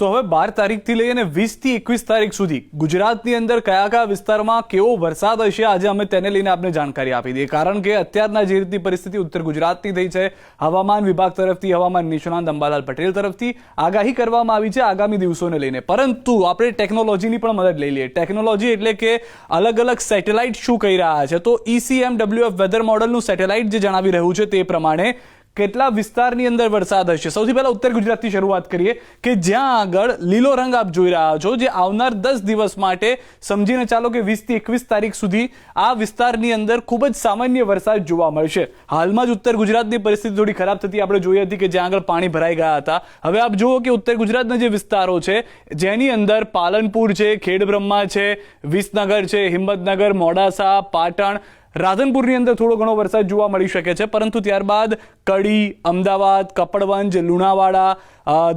તો હવે 12 તારીખથી લઈ અને 20 થી 21 તારીખ સુધી ગુજરાતની અંદર કયા કયા વિસ્તારમાં કેવો વરસાદ હશે આજે અમે તેને લઈને આપને જાણકારી આપી દઈએ કારણ કે અત્યારના જે રીતની પરિસ્થિતિ ઉત્તર ગુજરાતની થઈ છે હવામાન વિભાગ તરફથી હવામાન નિષ્ણાંત અંબાલાલ પટેલ તરફથી આગાહી કરવામાં આવી છે આગામી દિવસોને લઈને પરંતુ આપણે ટેકનોલોજીની પણ મદદ લઈ લઈએ ટેકનોલોજી એટલે કે અલગ અલગ સેટેલાઇટ શું કહી રહ્યા છે તો ECMWF વેધર મોડલનું સેટેલાઇટ જે જણાવી રહ્યું છે તે પ્રમાણે કેટલા વિસ્તારની અંદર વરસાદ હશે સૌથી પહેલા ઉત્તર ગુજરાતથી શરૂઆત કરીએ કે જ્યાં આગળ લીલો રંગ આપ જોઈ રહ્યા છો જે આવનાર 10 દિવસ માટે સમજીને ચાલો કે 20 થી 21 તારીખ સુધી આ વિસ્તારની અંદર ખૂબ જ સામાન્ય વરસાદ જોવા મળશે હાલમાં જ ઉત્તર ગુજરાતની પરિસ્થિતિ થોડી ખરાબ થતી આપણે જોઈ હતી કે જ્યાં આગળ પાણી ભરાઈ ગયા હતા હવે આપ જુઓ કે ઉત્તર ગુજરાતના જે વિસ્તારો છે જેની અંદર પાલનપુર છે ખેડબ્રહ્મા છે વિસનગર છે હિંમતનગર મોડાસા પાટણ રાધનપુરની અંદર થોડો ઘણો વરસાદ જોવા મળી શકે છે પરંતુ ત્યારબાદ કડી અમદાવાદ કપડવંજ લુણાવાડા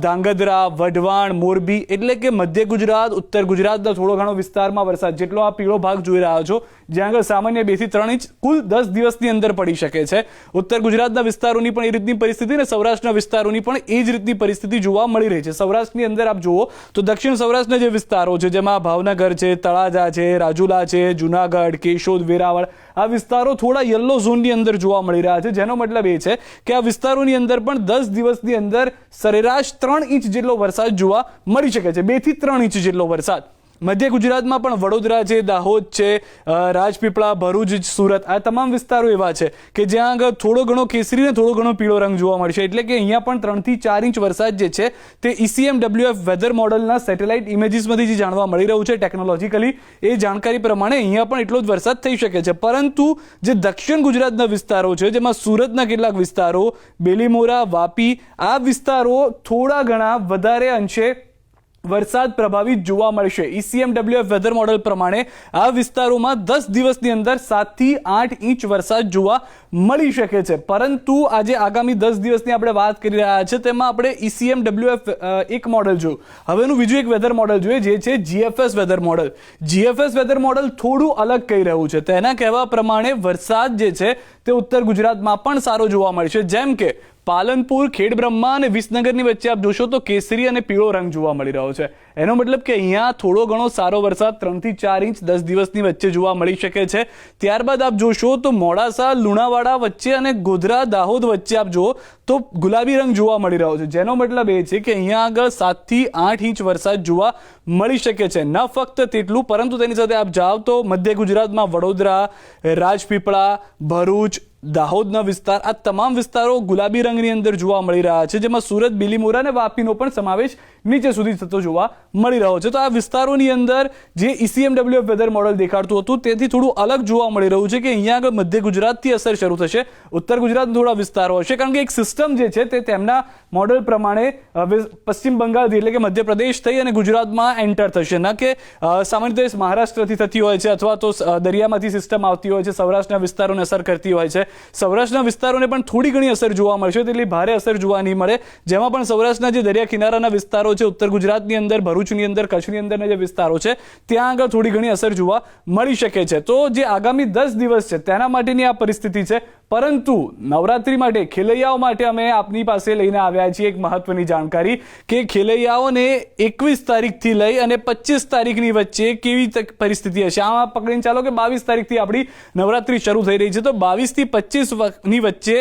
ધાંગધ્રા વઢવાણ મોરબી એટલે કે મધ્ય ગુજરાત ઉત્તર ગુજરાતના થોડો ઘણો વિસ્તારમાં વરસાદ જેટલો આ પીળો ભાગ જોઈ રહ્યા છો જ્યાં આગળ સામાન્ય 2 થી 3 ઇંચ કુલ 10 દિવસની અંદર પડી શકે છે ઉત્તર ગુજરાતના વિસ્તારોની પણ એ રીતની પરિસ્થિતિ અને સૌરાષ્ટ્રના વિસ્તારોની પણ એ જ રીતની પરિસ્થિતિ જોવા મળી રહી છે સૌરાષ્ટ્રની અંદર આપ જુઓ તો દક્ષિણ સૌરાષ્ટ્રના જે વિસ્તારો છે જેમાં ભાવનગર છે તળાજા છે રાજુલા છે જુનાગઢ કેશોદ વેરાવળ આ વિસ્તારો થોડા યલો ઝોનની અંદર જોવા મળી રહ્યા છે જેનો મતલબ એ છે કે આ વિસ્તારોની અંદર પણ 10 દિવસની અંદર સરેરાશ 3 ઇંચ જેટલો વરસાદ જોવા મળી શકે છે 2 થી 3 ઇંચ જેટલો વરસાદ મધ્ય ગુજરાતમાં પણ વડોદરા છે દાહોદ છે રાજપીપળા ભરૂચ સુરત આ તમામ વિસ્તારો એવા છે કે જ્યાં આગળ થોડો ઘણો કેસરી ને થોડો ઘણો પીળો રંગ જોવા મળશે એટલે કે અહીંયા પણ 3 થી 4 ઇંચ વરસાદ જે છે તે ECMWF વેધર મોડલના સેટેલાઇટ ઇમેજીસમાંથી જે જાણવા મળી રહ્યું છે ટેકનોલોજીકલી એ જાણકારી પ્રમાણે અહીંયા પણ એટલો જ વરસાદ થઈ શકે છે પરંતુ જે દક્ષિણ ગુજરાતના વિસ્તારો છે જેમાં સુરતના કેટલાક વિસ્તારો બેલીમોરા વાપી આ વિસ્તારો થોડા ઘણા વધારે અંશે વરસાદ પ્રભાવિત જોવા મળશે ECMWF વેધર મોડલ પ્રમાણે આ વિસ્તારોમાં 10 દિવસની અંદર 7 થી 8 ઇંચ વરસાદ જોવા મળી શકે છે પરંતુ આજે આગામી 10 દિવસની આપણે વાત કરી રહ્યા છે તેમાં આપણે ECMWF એક મોડલ જોયું હવેનું બીજું એક વેધર મોડલ જોઈએ જે છે GFS weather model GFS weather model થોડું અલગ કહી રહ્યું છે તેના કહેવા પ્રમાણે વરસાદ જે છે તે ઉત્તર ગુજરાતમાં પણ સારો જોવા મળશે જેમ કે પાલનપુર ખેડબ્રહ્મા અને વિસનગરની વચ્ચે આપ જોશો તો કેસરી અને પીળો રંગ જોવા મળી રહ્યો છે એનો મતલબ કે અહીંયા થોડો ઘણો સારો વરસાદ 3 થી 4 ઇંચ 10 દિવસની વચ્ચે જોવા મળી શકે છે ત્યારબાદ આપ જોશો તો મોડાસા લુણાવાડા વચ્ચે અને ગોધરા દાહોદ વચ્ચે આપ જુઓ તો ગુલાબી રંગ જોવા મળી રહ્યો છે જેનો મતલબ એ છે કે અહીંયા આગળ 7 થી 8 ઇંચ વરસાદ જોવા મળી શકે છે ન ફક્ત તેટલું પરંતુ તેની સાથે આપ જાઓ તો મધ્ય ગુજરાતમાં વડોદરા રાજપીપળા ભરૂચ દાહોદના વિસ્તાર આ તમામ વિસ્તારો ગુલાબી રંગની અંદર જોવા મળી રહ્યા છે જેમાં સુરત બીલીમોરા અને વાપીનો પણ સમાવેશ નીચે સુધી થતો જોવા મળી રહ્યો છે તો આ વિસ્તારોની અંદર જે ECMWF વેધર મોડલ દેખાડતું હતું તેથી થોડું અલગ જોવા મળી રહ્યું છે કે અહીંયા આગળ મધ્ય ગુજરાતથી અસર શરૂ થશે ઉત્તર ગુજરાતના થોડા વિસ્તારો હશે કારણ કે એક સિસ્ટમ જે છે તે તેમના મોડલ પ્રમાણે પશ્ચિમ બંગાળથી એટલે કે મધ્યપ્રદેશ થઈ અને ગુજરાતમાં એન્ટર થશે ન કે સામાન્ય રીતે મહારાષ્ટ્રથી થતી હોય છે અથવા તો દરિયામાંથી સિસ્ટમ આવતી હોય છે સૌરાષ્ટ્રના વિસ્તારોને અસર કરતી હોય છે સૌરાષ્ટ્રના વિસ્તારોને પણ થોડી ઘણી અસર જોવા મળશે તેટલી ભારે અસર જોવા નહીં મળે જેમાં પણ સૌરાષ્ટ્રના જે દરિયા કિનારાના વિસ્તારો છે ઉત્તર ગુજરાતની અંદર ભરૂચની અંદર કચ્છની અંદરના જે વિસ્તારો છે ત્યાં આગળ થોડી ઘણી અસર જોવા મળી શકે છે તો જે આગામી 10 દિવસ છે તેના માટેની આ પરિસ્થિતિ છે પરંતુ નવરાત્રી માટે ખેલૈયાઓ માટે અમે આપની પાસે લઈને આવ્યા છીએ એક મહત્વની જાણકારી કે ખેલૈયાઓને 21 તારીખથી લઈ અને 25 તારીખની વચ્ચે કેવી પરિસ્થિતિ હશે આમાં પકડીને ચાલો કે 22 તારીખથી આપણી નવરાત્રી શરૂ થઈ રહી છે તો 22 થી 25 ની વચ્ચે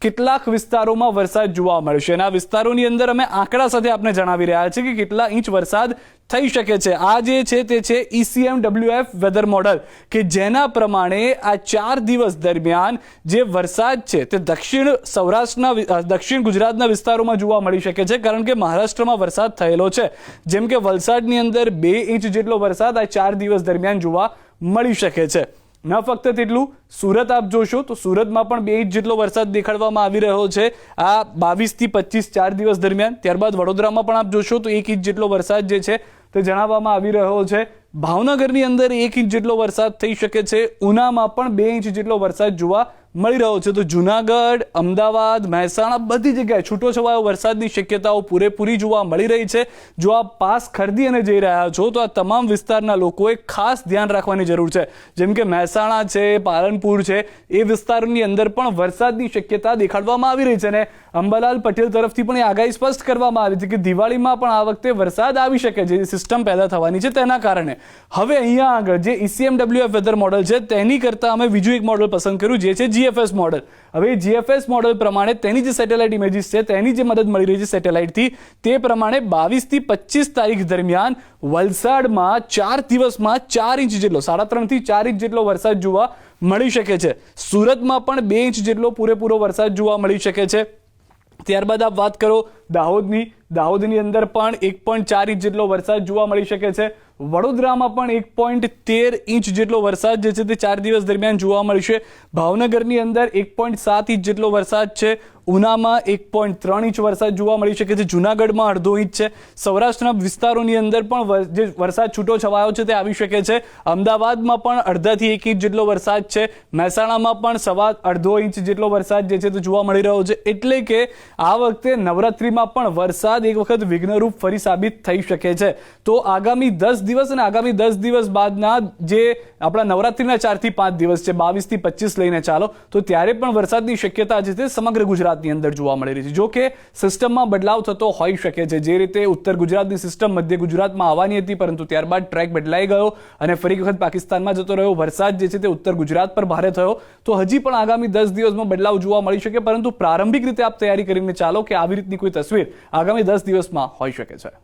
કેટલાક વિસ્તારોમાં વરસાદ જોવા મળશે અને આ વિસ્તારોની અંદર અમે આંકડા સાથે આપને જણાવી રહ્યા છીએ કે કેટલા ઇંચ વરસાદ થઈ શકે છે આ જે છે તે છે ECMWF વેધર મોડલ કે જેના પ્રમાણે આ 4 દિવસ દરમિયાન જે વરસાદ છે તે દક્ષિણ ગુજરાતના વિસ્તારોમાં જોવા મળી શકે છે કારણ કે મહારાષ્ટ્રમાં વરસાદ થયેલો છે જેમ કે વલસાડની અંદર 2 ઇંચ જેટલો વરસાદ આ 4 દિવસ દરમિયાન જોવા મળી શકે છે ન ફક્ત તેટલું સુરત આપ જોશો તો સુરતમાં પણ 2 ઇંચ જેટલો વરસાદ દેખાડવામાં આવી રહ્યો છે આ 22 થી 25 4 દિવસ દરમિયાન ત્યારબાદ વડોદરામાં પણ આપ જોશો તો 1 ઇંચ જેટલો વરસાદ જે છે તે જણાવવામાં આવી રહ્યો છે ભાવનગરની અંદર 1 ઇંચ જેટલો વરસાદ થઈ શકે છે ઉનામાં પણ 2 ઇંચ જેટલો વરસાદ જોવા મળી રહ્યો છે. તો જુનાગઢ, અમદાવાદ, મહેસાણા બધી જગ્યાએ છૂટોછવાયો વરસાદની શક્યતાઓ પૂરેપૂરી જોવા મળી રહી છે. જો આપ પાસ ખરીદી અને જઈ રહ્યા છો તો આ તમામ વિસ્તારના લોકોએ ખાસ ધ્યાન રાખવાની જરૂર છે. જેમ કે મહેસાણા છે, પાલનપુર છે, એ વિસ્તારોની અંદર પણ વરસાદની શક્યતા દેખાડવામાં આવી રહી છે. અને અંબાલાલ પટેલ તરફથી પણ એ આગાહી સ્પષ્ટ કરવામાં આવી છે કે દિવાળીમાં પણ આ વખતે વરસાદ આવી શકે, જે સિસ્ટમ પેદા થવાની છે તેના કારણે. હવે અહીંયા આગળ જે ECMWF વેધર મોડલ છે તેની કરતાં અમે બીજું એક મોડલ પસંદ કર્યું, જે છે GFS મોડલ. હવે GFS મોડલ પ્રમાણે તેની જે સેટેલાઇટ ઇમેજીસ છે તેની જે મદદ મળી રહી છે સેટેલાઇટથી, તે પ્રમાણે 22 થી 25 તારીખ દરમિયાન વલસાડમાં 4 દિવસમાં 4 ઇંચ જેટલો, 3.5 થી 4 ઇંચ જેટલો વરસાદ જોવા મળી શકે છે. સુરતમાં પણ 2 ઇંચ જેટલો પૂરેપૂરો વરસાદ જોવા મળી શકે છે. ત્યારબાદ આપ વાત કરો દાહોદની અંદર પણ 1.4 ઇંચ જેટલો વરસાદ જોવા મળી શકે છે. વડોદરામાં પણ 1.13 ઇંચ જેટલો વરસાદ જે છે તે 4 દિવસ દરમિયાન જોવા મળશે. ભાવનગરની અંદર 1.7 ઇંચ જેટલો વરસાદ છે. ઉનામાં 1.3 ઇંચ વરસાદ જોવા મળી શકે છે. જુનાગઢમાં 0.5 ઇંચ છે. સૌરાષ્ટ્રના વિસ્તારોની અંદર પણ જે વરસાદ છૂટો છવાયો છે તે આવી શકે છે. અમદાવાદમાં પણ 0.5 થી 1 ઇંચ જેટલો વરસાદ છે. મહેસાણામાં પણ 0.25 ઇંચ જેટલો વરસાદ જે છે તે જોવા મળી રહ્યો છે. એટલે કે આ વખતે નવરાત્રિમાં પણ વરસાદ એક વખત વિઘ્નરૂપ ફરી સાબિત થઈ શકે છે. તો આગામી 10 દિવસ અને આગામી 10 દિવસ બાદના જે આપણા નવરાત્રિના 4 થી 5 દિવસ છે, 22 થી 25 લઈને ચાલો, તો ત્યારે પણ વરસાદની શક્યતા છે તે સમગ્ર ગુજરાતની અંદર જોવા મળી રહી છે. જો કે સિસ્ટમમાં બદલાવ થતો હોઈ શકે છે. જે રીતે ઉત્તર ગુજરાતની સિસ્ટમ મધ્ય ગુજરાતમાં આવવાની હતી, પરંતુ ત્યારબાદ ટ્રેક બદલાઈ ગયો અને ફરી વખત પાકિસ્તાનમાં જતો રહ્યો. વરસાદ જે છે તે ઉત્તર ગુજરાત પર ભારે થયો. તો હજી પણ આગામી 10 દિવસમાં બદલાવ જોવા મળી શકે, પરંતુ પ્રારંભિક રીતે આપ તૈયારી કરીને ચાલો કે આવી રીતની કોઈ તસવીર આગામી 10 દિવસમાં હોઈ શકે છે.